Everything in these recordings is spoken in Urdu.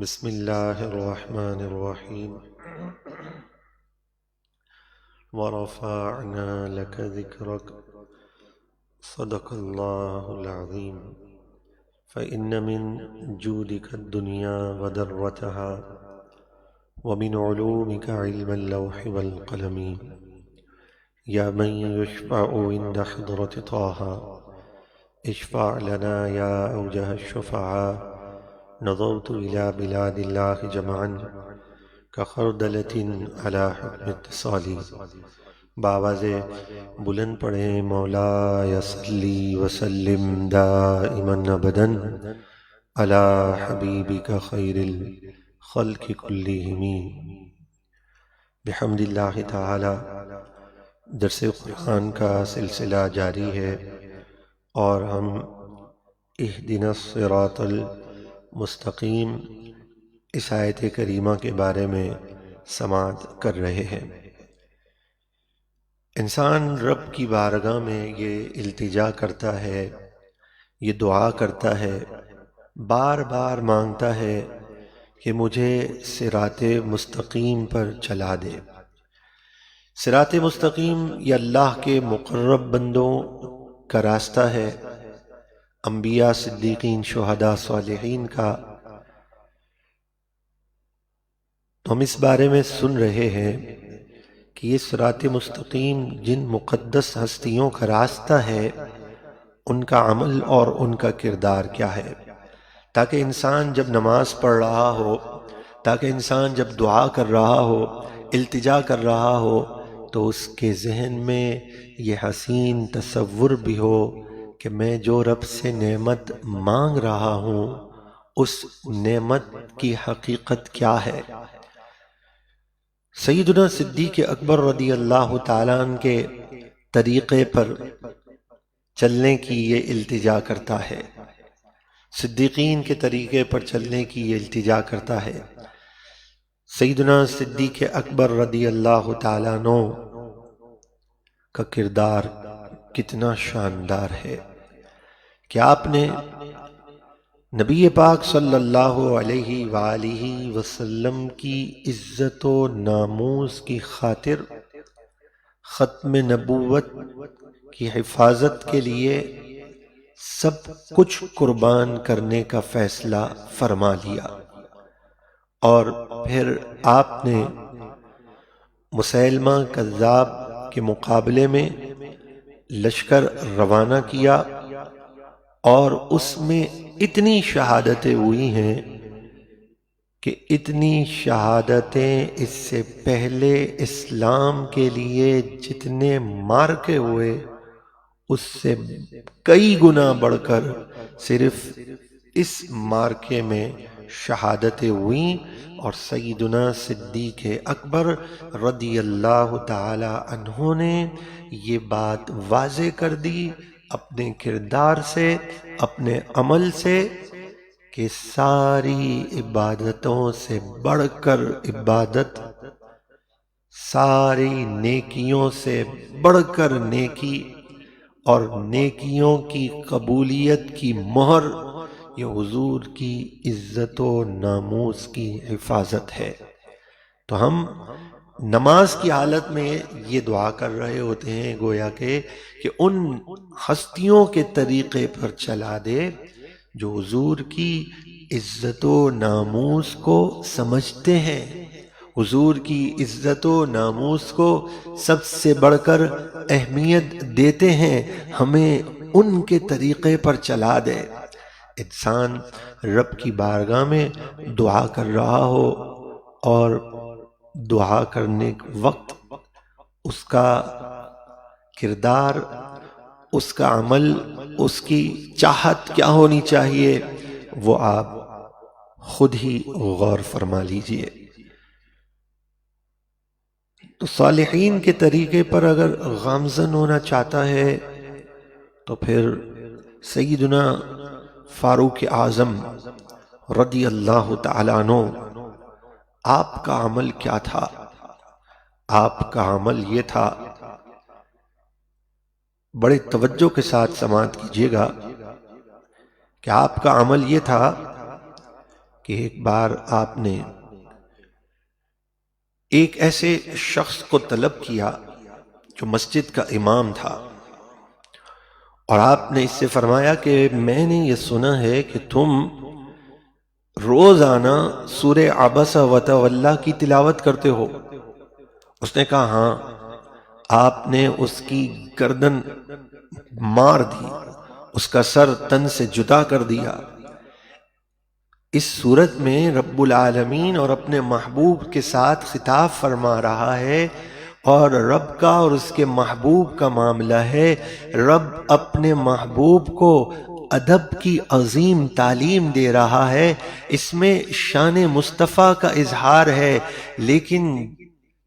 بسم اللہ الرحمن الرحیم ورفعنا لك ذکرک صدق اللہ العظیم فإن من جودك الدنيا وذرتها ومن علومك علم اللوح والقلم يا من يشفع عند حضرة طه اشفع لنا يا أوجه الشفعاء نظرت إلى بلاد الله جمعا كخردلة على حكم اتصالي بآواز بلند پڑھیں مولا صلی وسلم دائما ابدا على حبیبک خیر الخلق كلهم بحمد اللہ تعالی درس قرآن کا سلسلہ جاری ہے اور ہم اہدنا الصراط المستقیم اس آیت کریمہ کے بارے میں سماعت کر رہے ہیں۔ انسان رب کی بارگاہ میں یہ التجا کرتا ہے، یہ دعا کرتا ہے، بار بار مانگتا ہے کہ مجھے صراط مستقیم پر چلا دے۔ صراط مستقیم یہ اللہ کے مقرب بندوں کا راستہ ہے، انبیاء، صدیقین، شہداء، صالحین کا۔ تو ہم اس بارے میں سن رہے ہیں کہ یہ صراط مستقیم جن مقدس ہستیوں کا راستہ ہے، ان کا عمل اور ان کا کردار کیا ہے، تاکہ انسان جب نماز پڑھ رہا ہو، تاکہ انسان جب دعا کر رہا ہو، التجا کر رہا ہو، تو اس کے ذہن میں یہ حسین تصور بھی ہو کہ میں جو رب سے نعمت مانگ رہا ہوں اس نعمت کی حقیقت کیا ہے۔ سیدنا صدیق اکبر رضی اللہ تعالیٰ عنہ کے طریقے پر چلنے کی یہ التجا کرتا ہے، صدیقین کے طریقے پر چلنے کی یہ التجا کرتا ہے۔ سیدنا صدیق اکبر رضی اللہ تعالیٰ عنہ کا کردار کتنا شاندار ہے کہ آپ نے نبی پاک صلی اللہ علیہ وآلہ وسلم کی عزت و ناموس کی خاطر ختم نبوت کی حفاظت کے لیے سب کچھ قربان کرنے کا فیصلہ فرما لیا، اور پھر آپ نے مسیلمہ کذاب کے مقابلے میں لشکر روانہ کیا، اور اس میں اتنی شہادتیں ہوئی ہیں کہ اتنی شہادتیں اس سے پہلے اسلام کے لیے جتنے مارکے ہوئے اس سے کئی گنا بڑھ کر صرف اس مارکے میں شہادتیں ہوئیں، اور سیدنا صدیق اکبر رضی اللہ تعالی عنہ نے یہ بات واضح کر دی اپنے کردار سے، اپنے عمل سے، کہ ساری عبادتوں سے بڑھ کر عبادت، ساری نیکیوں سے بڑھ کر نیکی، اور نیکیوں کی قبولیت کی مہر یہ حضور کی عزت و ناموس کی حفاظت ہے۔ تو ہم نماز کی حالت میں یہ دعا کر رہے ہوتے ہیں گویا کہ ان ہستیوں کے طریقے پر چلا دے جو حضور کی عزت و ناموس کو سمجھتے ہیں، حضور کی عزت و ناموس کو سب سے بڑھ کر اہمیت دیتے ہیں، ہمیں ان کے طریقے پر چلا دے۔ انسان رب کی بارگاہ میں دعا کر رہا ہو اور دعا کرنے کے وقت اس کا کردار، اس کا عمل، اس کی چاہت کیا ہونی چاہیے، وہ آپ خود ہی غور فرما لیجئے۔ تو صالحین کے طریقے پر اگر گامزن ہونا چاہتا ہے تو پھر سیدنا فاروق اعظم رضی اللہ تعالیٰ عنہ، آپ کا عمل کیا تھا؟ آپ کا عمل یہ تھا، بڑے توجہ کے ساتھ سماعت کیجیے گا، کہ آپ کا عمل یہ تھا کہ ایک بار آپ نے ایک ایسے شخص کو طلب کیا جو مسجد کا امام تھا، اور آپ نے اس سے فرمایا کہ میں نے یہ سنا ہے کہ تم روزانہ سورہ عبس و تولی کی تلاوت کرتے ہو۔ اس نے کہا ہاں۔ آپ نے اس کی گردن مار دی، اس کا سر تن سے جدا کر دیا۔ اس صورت میں رب العالمین اور اپنے محبوب کے ساتھ خطاب فرما رہا ہے، اور رب کا اور اس کے محبوب کا معاملہ ہے۔ رب اپنے محبوب کو ادب کی عظیم تعلیم دے رہا ہے، اس میں شان مصطفیٰ کا اظہار ہے، لیکن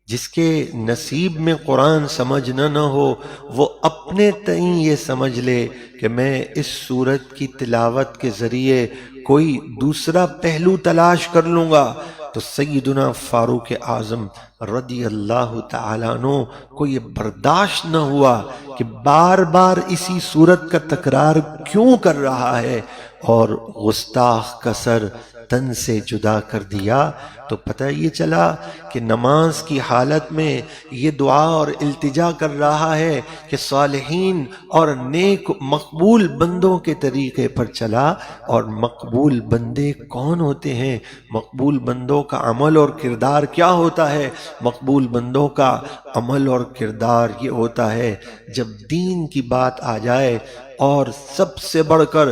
جس کے نصیب میں قرآن سمجھنا نہ ہو وہ اپنے تئیں یہ سمجھ لے کہ میں اس سورت کی تلاوت کے ذریعے کوئی دوسرا پہلو تلاش کر لوں گا۔ تو سیدنا فاروق اعظم رضی اللہ تعالیٰ عنہ کو یہ برداشت نہ ہوا کہ بار بار اسی صورت کا تکرار کیوں کر رہا ہے، اور گستاخ کا سر تن سے جدا کر دیا۔ تو پتہ یہ چلا کہ نماز کی حالت میں یہ دعا اور التجا کر رہا ہے کہ صالحین اور نیک مقبول بندوں کے طریقے پر چلا۔ اور مقبول بندے کون ہوتے ہیں؟ مقبول بندوں کا عمل اور کردار کیا ہوتا ہے؟ مقبول بندوں کا عمل اور کردار یہ ہوتا ہے جب دین کی بات آ جائے اور سب سے بڑھ کر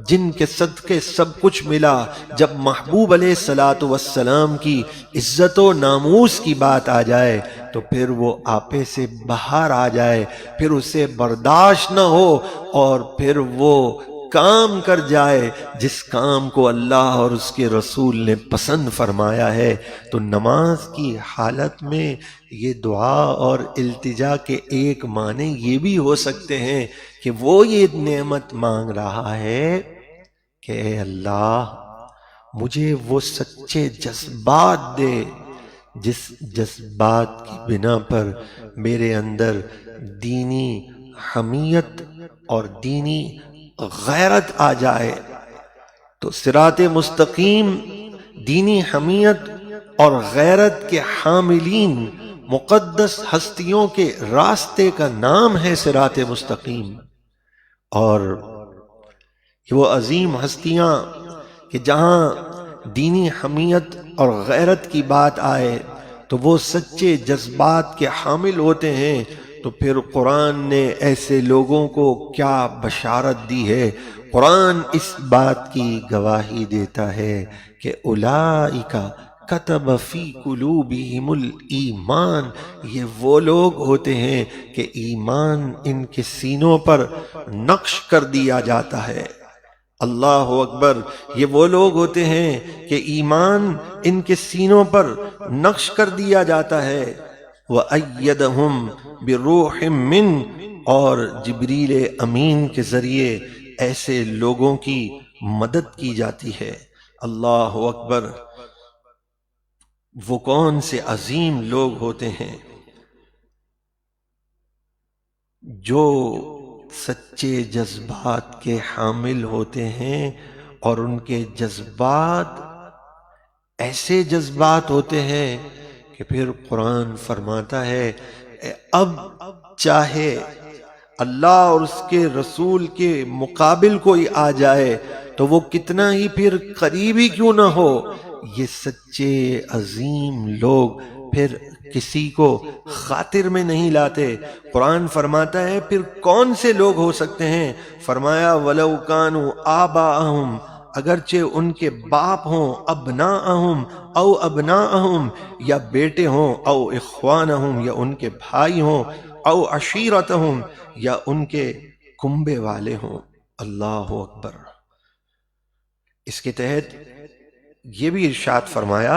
جن کے صدقے سب کچھ ملا، جب محبوب علیہ الصلوۃ والسلام کی عزت و ناموس کی بات آ جائے تو پھر وہ آپے سے باہر آ جائے، پھر اسے برداشت نہ ہو اور پھر وہ کام کر جائے جس کام کو اللہ اور اس کے رسول نے پسند فرمایا ہے۔ تو نماز کی حالت میں یہ دعا اور التجا کے ایک معنی یہ بھی ہو سکتے ہیں کہ وہ یہ نعمت مانگ رہا ہے کہ اے اللہ مجھے وہ سچے جذبات دے جس جذبات کی بنا پر میرے اندر دینی حمیت اور دینی غیرت آ جائے۔ تو صراط مستقیم دینی حمیت اور غیرت کے حاملین مقدس ہستیوں کے راستے کا نام ہے صراط مستقیم، اور وہ عظیم ہستیاں کہ جہاں دینی حمیت اور غیرت کی بات آئے تو وہ سچے جذبات کے حامل ہوتے ہیں۔ تو پھر قرآن نے ایسے لوگوں کو کیا بشارت دی ہے؟ قرآن اس بات کی گواہی دیتا ہے کہ اولئک کتب فی قلوبہم الایمان، یہ وہ لوگ ہوتے ہیں کہ ایمان ان کے سینوں پر نقش کر دیا جاتا ہے۔ اللہ اکبر! یہ وہ لوگ ہوتے ہیں کہ ایمان ان کے سینوں پر نقش کر دیا جاتا ہے۔ وَأَيَّدَهُمْ بِرُوحٍ مِّنْ، اور جبریل امین کے ذریعے ایسے لوگوں کی مدد کی جاتی ہے۔ اللہ اکبر! وہ کون سے عظیم لوگ ہوتے ہیں جو سچے جذبات کے حامل ہوتے ہیں، اور ان کے جذبات ایسے جذبات ہوتے ہیں کہ پھر قرآن فرماتا ہے اب چاہے اللہ اور اس کے رسول کے مقابل کوئی آ جائے تو وہ کتنا ہی پھر قریبی کیوں نہ ہو، یہ سچے عظیم لوگ پھر کسی کو خاطر میں نہیں لاتے۔ قرآن فرماتا ہے پھر کون سے لوگ ہو سکتے ہیں؟ فرمایا وَلَوْ كَانُوا آبَاءَهُمْ، اگرچہ ان کے باپ ہوں، ابناءہم او ابناءہم، یا بیٹے ہوں، او اخوانہم، یا ان کے بھائی ہوں، او عشیرتہم، یا ان کے کنبے والے ہوں۔ اللہ اکبر! اس کے تحت یہ بھی ارشاد فرمایا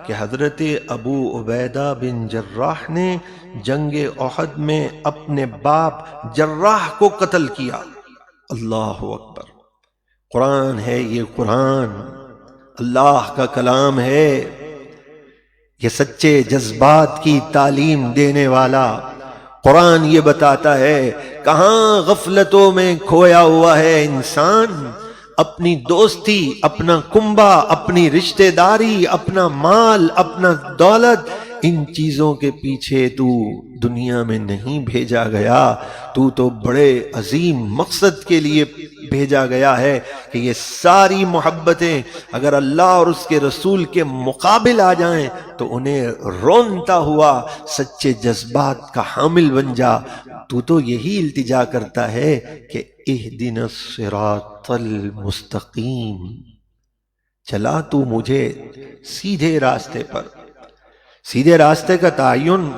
کہ حضرت ابو عبیدہ بن جراح نے جنگ احد میں اپنے باپ جراح کو قتل کیا۔ اللہ اکبر! قرآن ہے یہ، قرآن اللہ کا کلام ہے، یہ سچے جذبات کی تعلیم دینے والا قرآن یہ بتاتا ہے کہاں غفلتوں میں کھویا ہوا ہے انسان، اپنی دوستی، اپنا کنبہ، اپنی رشتہ داری، اپنا مال، اپنا دولت، ان چیزوں کے پیچھے تو دنیا میں نہیں بھیجا گیا. تو بڑے عظیم مقصد کے لیے بھیجا گیا ہے کہ یہ ساری محبتیں اگر اللہ اور اس کے رسول کے مقابل آ جائیں تو انہیں رونتا ہوا سچے جذبات کا حامل بن جا. تو یہی التجا کرتا ہے کہ اہدنا الصراط المستقیم، چلا تو مجھے سیدھے راستے پر. سیدھے راستے کا تعین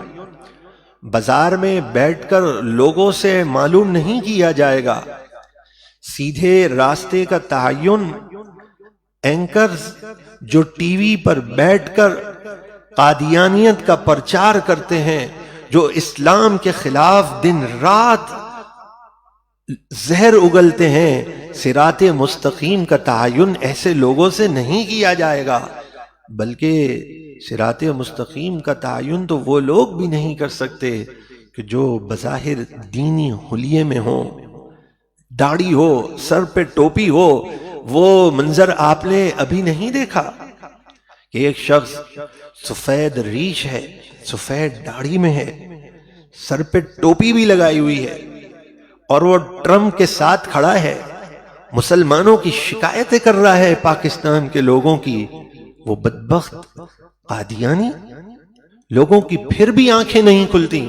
بازار میں بیٹھ کر لوگوں سے معلوم نہیں کیا جائے گا. سیدھے راستے کا تعین اینکرز جو ٹی وی پر بیٹھ کر قادیانیت کا پرچار کرتے ہیں، جو اسلام کے خلاف دن رات زہر اگلتے ہیں، صراط مستقیم کا تعین ایسے لوگوں سے نہیں کیا جائے گا، بلکہ صراط مستقیم کا تعین تو وہ لوگ بھی نہیں کر سکتے کہ جو بظاہر دینی حلیے میں ہوں، داڑھی ہو، سر پہ ٹوپی ہو. وہ منظر آپ نے ابھی نہیں دیکھا کہ ایک شخص سفید ریش ہے، سفید داڑھی میں ہے، سر پہ ٹوپی بھی لگائی ہوئی ہے، اور وہ ٹرمپ کے ساتھ کھڑا ہے، مسلمانوں کی شکایتیں کر رہا ہے پاکستان کے لوگوں کی. وہ بدبخت قادیانی لوگوں کی پھر بھی آنکھیں نہیں کھلتی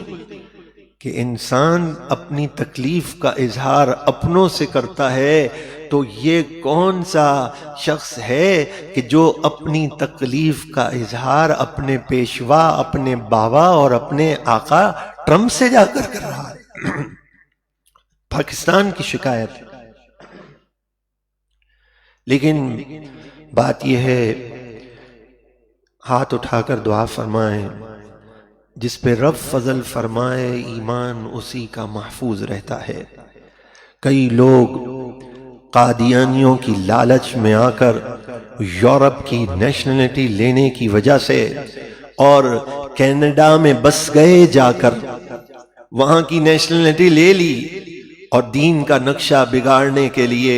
کہ انسان اپنی تکلیف کا اظہار اپنوں سے کرتا ہے، تو یہ کون سا شخص ہے کہ جو اپنی تکلیف کا اظہار اپنے پیشوا، اپنے بابا اور اپنے آقا ٹرمپ سے جا کر رہا ہے. پاکستان کی شکایت. لیکن بات یہ ہے، ہاتھ اٹھا کر دعا فرمائیں، جس پہ رب فضل فرمائے ایمان اسی کا محفوظ رہتا ہے. کئی لوگ قادیانیوں کی لالچ میں آ کر یورپ کی نیشنلٹی لینے کی وجہ سے اور کینیڈا میں بس گئے، جا کر وہاں کی نیشنلٹی لے لی، اور دین کا نقشہ بگاڑنے کے لیے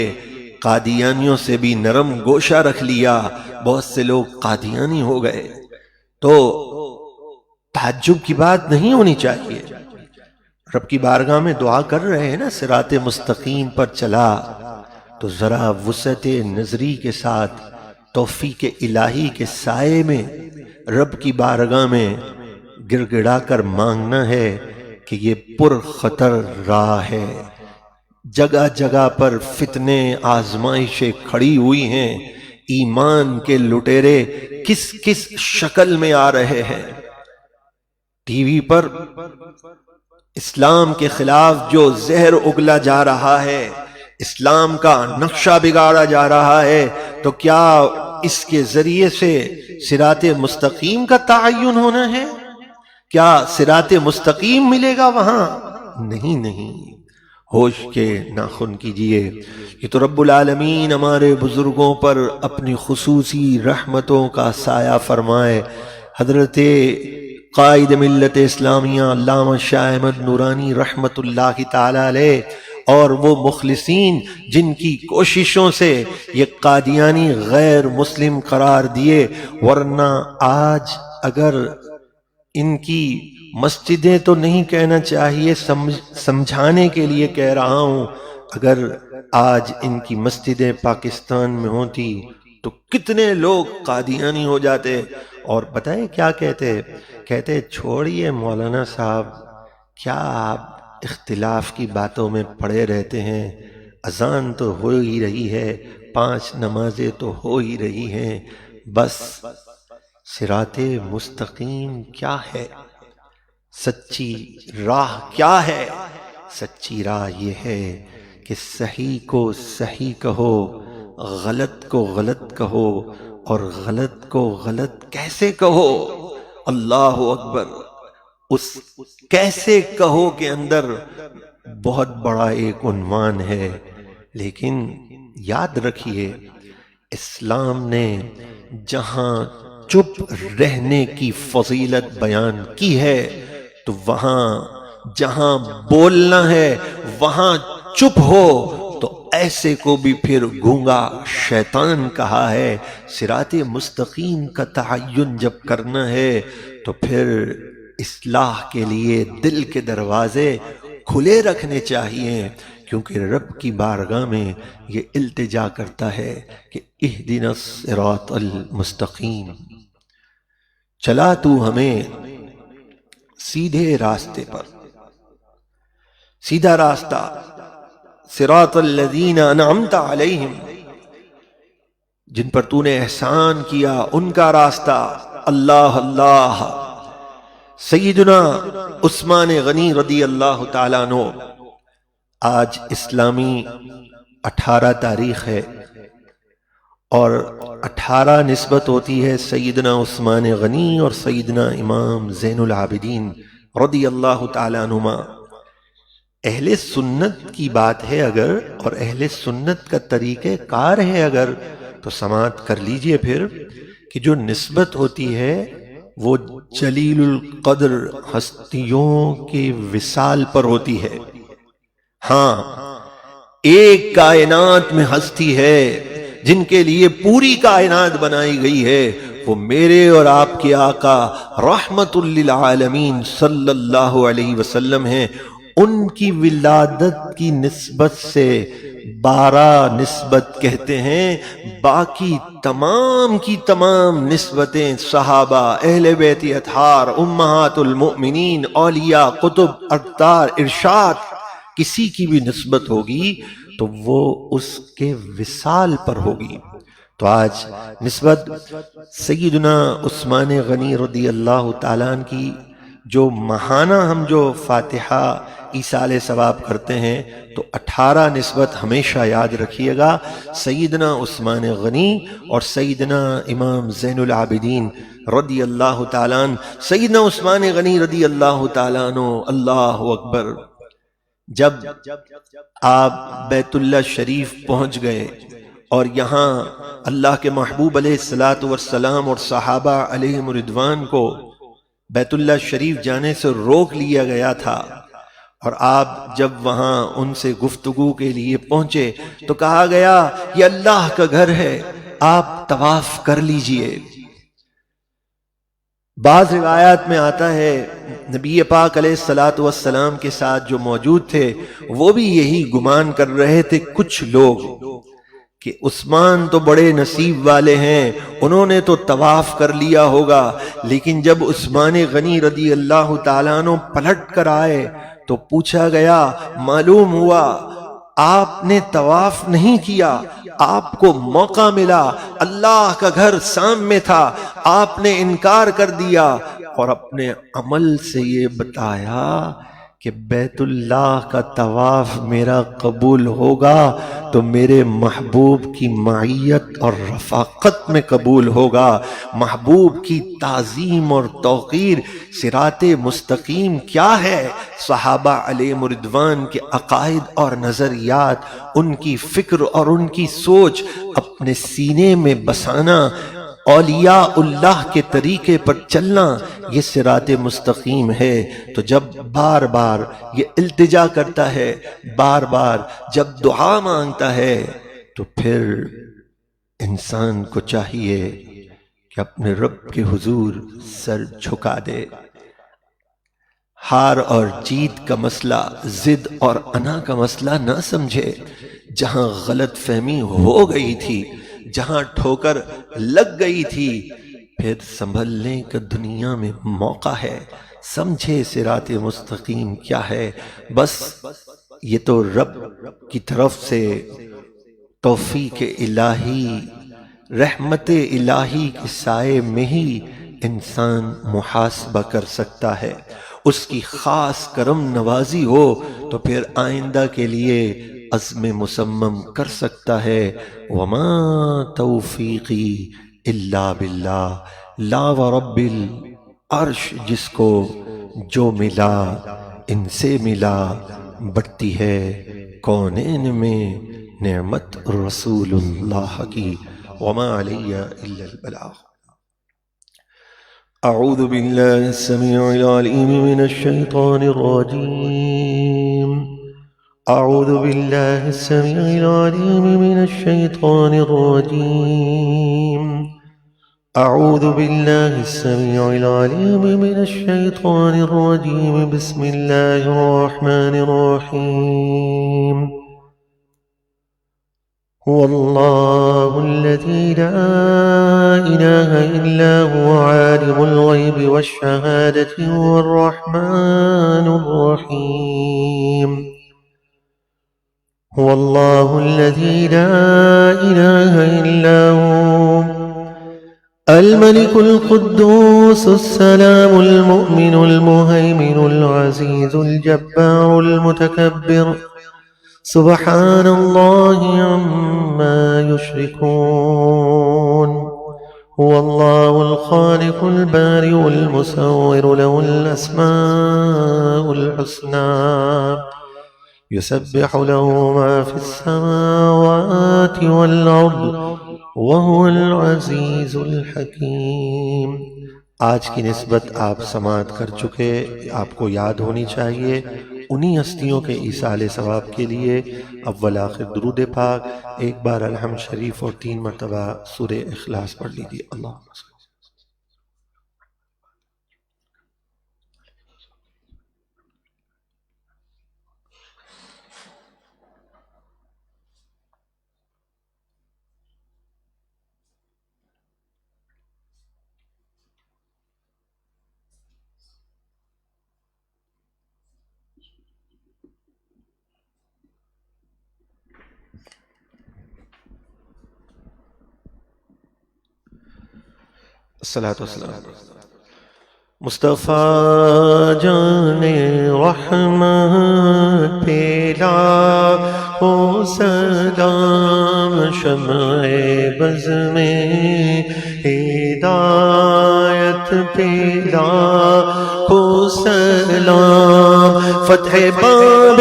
قادیانیوں سے بھی نرم گوشہ رکھ لیا. بہت سے لوگ قادیانی ہو گئے. تو تعجب کی بات نہیں ہونی چاہیے. رب کی بارگاہ میں دعا کر رہے ہیں نا صراط مستقیم پر چلا، تو ذرا وسعت نظری کے ساتھ توفیق الہی کے سائے میں رب کی بارگاہ میں گر گڑا کر مانگنا ہے کہ یہ پر خطر راہ ہے. جگہ جگہ پر فتنے آزمائشیں کھڑی ہوئی ہیں. ایمان کے لٹیرے کس کس شکل میں آ رہے ہیں. ٹی وی پر اسلام کے خلاف جو زہر اگلا جا رہا ہے، اسلام کا نقشہ بگاڑا جا رہا ہے، تو کیا اس کے ذریعے سے صراط مستقیم کا تعین ہونا ہے؟ کیا صراط مستقیم ملے گا وہاں؟ نہیں. ہوش کے ناخن کیجئے. یہ تو رب العالمین ہمارے بزرگوں پر اپنی خصوصی رحمتوں کا سایہ فرمائے. حضرت قائد ملت اسلامیہ علامہ شاہ احمد نورانی رحمت اللہ تعالی علیہ اور وہ مخلصین جن کی کوششوں سے یہ قادیانی غیر مسلم قرار دیے، ورنہ آج اگر ان کی مسجدیں تو نہیں کہنا چاہیے، سمجھانے کے لیے کہہ رہا ہوں، اگر آج ان کی مسجدیں پاکستان میں ہوتی تو کتنے لوگ قادیانی ہو جاتے. اور پتہ ہے کیا کہتے چھوڑیے مولانا صاحب، کیا آپ اختلاف کی باتوں میں پڑے رہتے ہیں، اذان تو ہو ہی رہی ہے، 5 نمازیں تو ہو ہی رہی ہیں، بس صراط مستقیم کیا ہے، سچی راہ کیا ہے؟ سچی راہ یہ ہے کہ صحیح کو صحیح کہو، غلط کو غلط کہو، اور غلط کو غلط کیسے کہو. اللہ اکبر. اس کیسے کہو کے اندر بہت بڑا ایک عنوان ہے. لیکن یاد رکھیے، اسلام نے جہاں چپ رہنے کی فضیلت بیان کی ہے، تو وہاں جہاں بولنا ہے وہاں چپ ہو تو ایسے کو بھی پھر گونگا شیطان کہا ہے۔ صراط مستقیم کا تعین جب کرنا ہے تو پھر اصلاح کے لیے دل کے دروازے کھلے رکھنے چاہیے، کیونکہ رب کی بارگاہ میں یہ التجا کرتا ہے کہ اہدنا الصراط المستقیم، چلا تو ہمیں سیدھے راستے پر، سیدھا راستہ، صراط الذین انعمت علیہم، جن پر تو نے احسان کیا ان کا راستہ۔ اللہ اللہ۔ سیدنا عثمان غنی رضی اللہ تعالیٰ عنہ، آج اسلامی 18 تاریخ ہے اور 18 نسبت ہوتی ہے سیدنا عثمان غنی اور سیدنا امام زین العابدین رضی اللہ تعالیٰ عنہما۔ اہل سنت کی بات ہے اگر، اور اہل سنت کا طریقہ کار ہے اگر، تو سماعت کر لیجئے پھر کہ جو نسبت ہوتی ہے وہ جلیل القدر ہستیوں کے وصال پر ہوتی ہے۔ ہاں، ایک کائنات میں ہستی ہے جن کے لیے پوری کائنات بنائی گئی ہے، وہ میرے اور آپ کے آقا رحمت للعالمین صلی اللہ علیہ وسلم ہیں۔ ان کی ولادت کی نسبت سے 12 نسبت کہتے ہیں، باقی تمام کی تمام نسبتیں صحابہ، اہل بیت اطہار، امہات المؤمنین، اولیاء، قطب، اقطار، ارشاد، کسی کی بھی نسبت ہوگی تو وہ اس کے وصال پر ہوگی۔ تو آج نسبت سیدنا عثمان غنی رضی اللہ تعالیٰ عنہ کی جو ماہانہ ہم جو فاتحہ ایصال ثواب کرتے ہیں تو 18 نسبت ہمیشہ یاد رکھیے گا۔ سیدنا عثمان غنی اور سیدنا امام زین العابدین رضی اللہ تعالیٰ عنہ۔ سیدنا عثمان غنی رضی اللہ تعالیٰ عنہ، اللہ اکبر، جب آپ بیت اللہ شریف پہنچ گئے اور یہاں اللہ کے محبوب علیہ الصلوۃ والسلام اور صحابہ علیہم رضوان کو بیت اللہ شریف جانے سے روک لیا گیا تھا، اور آپ جب وہاں ان سے گفتگو کے لیے پہنچے تو کہا گیا یہ اللہ کا گھر ہے، آپ طواف کر لیجئے۔ بعض روایات میں آتا ہے نبی پاک علیہ الصلوۃ والسلام کے ساتھ جو موجود تھے وہ بھی یہی گمان کر رہے تھے کچھ لوگ کہ عثمان تو بڑے نصیب والے ہیں، انہوں نے تو طواف کر لیا ہوگا، لیکن جب عثمان غنی رضی اللہ تعالیٰ عنہ پلٹ کر آئے تو پوچھا گیا، معلوم ہوا آپ نے طواف نہیں کیا، آپ کو موقع ملا، اللہ کا گھر سامنے تھا، آپ نے انکار کر دیا اور اپنے عمل سے یہ بتایا کہ بیت اللہ کا طواف میرا قبول ہوگا تو میرے محبوب کی معیت اور رفاقت میں قبول ہوگا، محبوب کی تعظیم اور توقیر۔ صراط مستقیم کیا ہے؟ صحابہ علیہ رضوان کے عقائد اور نظریات، ان کی فکر اور ان کی سوچ اپنے سینے میں بسانا، اولیاء اللہ کے طریقے پر چلنا، یہ صراط مستقیم ہے۔ تو جب بار بار یہ التجا کرتا ہے، بار بار جب دعا مانگتا ہے، تو پھر انسان کو چاہیے کہ اپنے رب کے حضور سر جھکا دے۔ ہار اور جیت کا مسئلہ، ضد اور انا کا مسئلہ نہ سمجھے۔ جہاں غلط فہمی ہو گئی تھی، جہاں ٹھوکر لگ گئی تھی، پھر سنبھلنے کا دنیا میں موقع ہے۔ سمجھے صراط مستقیم کیا ہے؟ بس یہ تو رب کی طرف سے توفیق الہی، رحمت الہی کے سائے میں ہی انسان محاسبہ کر سکتا ہے۔ اس کی خاص کرم نوازی ہو تو پھر آئندہ کے لیے عزم مصمم کر سکتا ہے۔ وما توفیقی الا باللہ، لا ورب العرش، جس کو جو ملا ان سے ملا، بڑھتی ہے کونین میں نعمت رسول اللہ کی۔ وما علی الا البلاغ۔ اعوذ باللہ السمیع العلیم من الشیطان الرجیم۔ أعوذ بالله السميع العليم من الشيطان الرجيم. أعوذ بالله السميع العليم من الشيطان الرجيم. بسم الله الرحمن الرحيم. هو الله الذي لا إله إلا هو عالم الغيب والشهادة هو الرحمن الرحيم. هو الله الذي لا إله إلا هو الملك القدوس السلام المؤمن المهيمن العزيز الجبار المتكبر سبحان الله عما يشركون. هو الله الخالق البارئ المصور له الأسماء الحسنى يسبح له ما في السماوات والأرض وهو العزيز الحكيم. آج کی نسبت آپ سماعت کر چکے، آپ کو یاد ہونی چاہیے انہی ہستیوں کے ایصال ثواب کے لیے اول آخر درود پاک، ایک بار الحمد شریف اور 3 مرتبہ سورہ اخلاص پڑھ لیجیے. اللہ الصلاۃ والسلام. مصطفیٰ جان رحمت پیلا ہو سلام، شمع بز میں ہدایت پیلا ہو سلام، فتح باب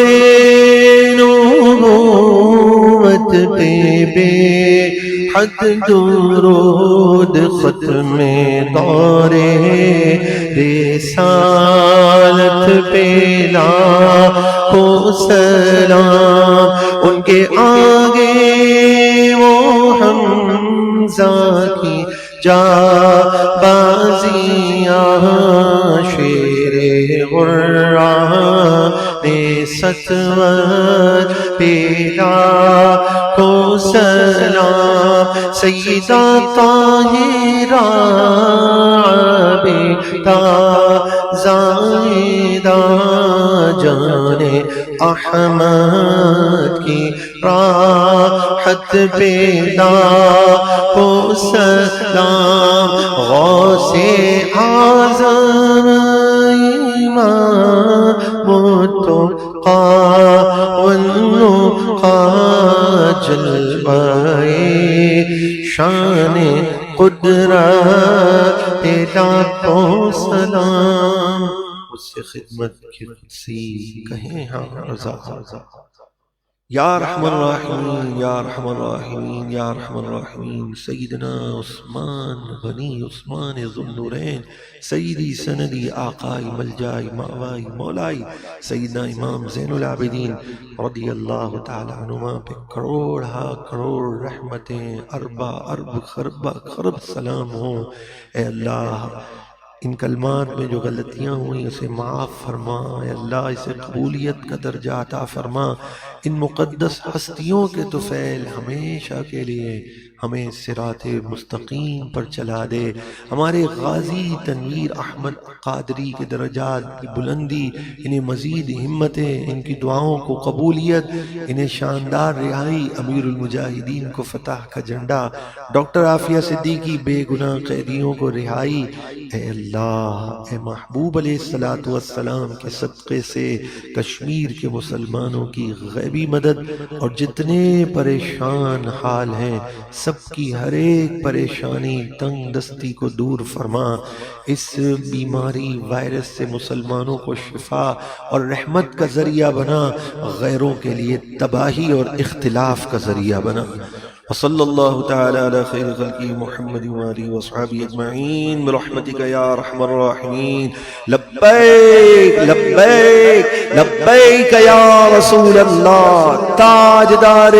نبوت پہ بے حد درود، ختم دور رسالت پہ لاکھوں سلام، ان کے آگے وہ حمزہ کی جا بازیاں، شیر غرہ نے ستور پہ لاکھوں سلام، سیدہ طاہرہ عابدہ زاہدہ جان احمد کی راحت پہ لاکھوں سلام، غوث اعظم امام التقیٰ والنقیٰ، جلوہ شان قدرت لاکھوں سلام، اس سے خدمت کی قدسی کہیں ہاں رضا. یا رحم الراحمین یا رحم الراحمین یا رحم الراحمین، سیدنا عثمان غنی عثمان ذو النورین، سیدی سندی آقائی ملجائی مأوائی مولائی سیدنا امام زین العابدین رضی اللہ تعالی عنہما پہ کروڑ ہا کروڑ رحمتیں اربع ارب خرب سلام ہوں. اے اللہ ان کلمات میں جو غلطیاں ہوئیں اسے معاف فرما، اے اللہ اسے قبولیت کا درجہ عطا فرما، ان مقدس ہستیوں کے طفیل ہمیشہ کے لیے ہمیں صراط مستقیم پر چلا دے. ہمارے غازی تنویر احمد قادری کے درجات کی بلندی، انہیں مزید ہمتیں، ان کی دعاؤں کو قبولیت، انہیں شاندار رہائی، امیر المجاہدین کو فتح کا جھنڈا، ڈاکٹر عافیہ صدیقی بے گناہ قیدیوں کو رہائی. اے اللہ، اے محبوب علیہ السلام کے صدقے سے کشمیر کے مسلمانوں کی غیبی مدد اور جتنے پریشان حال ہیں سب کی ہر ایک پریشانی تنگ دستی کو دور فرما، اس بیماری وائرس سے مسلمانوں کو شفا اور رحمت کا ذریعہ بنا، غیروں کے لیے تباہی اور اختلاف کا ذریعہ بنا۔ وصلی اللہ تعالی علی خیر خلقہ محمد وآلہ وصحبہ اجمعین برحمتک یا ارحم الراحمین۔ لبیک لبیک لبیک یا رسول اللہ، تاجدار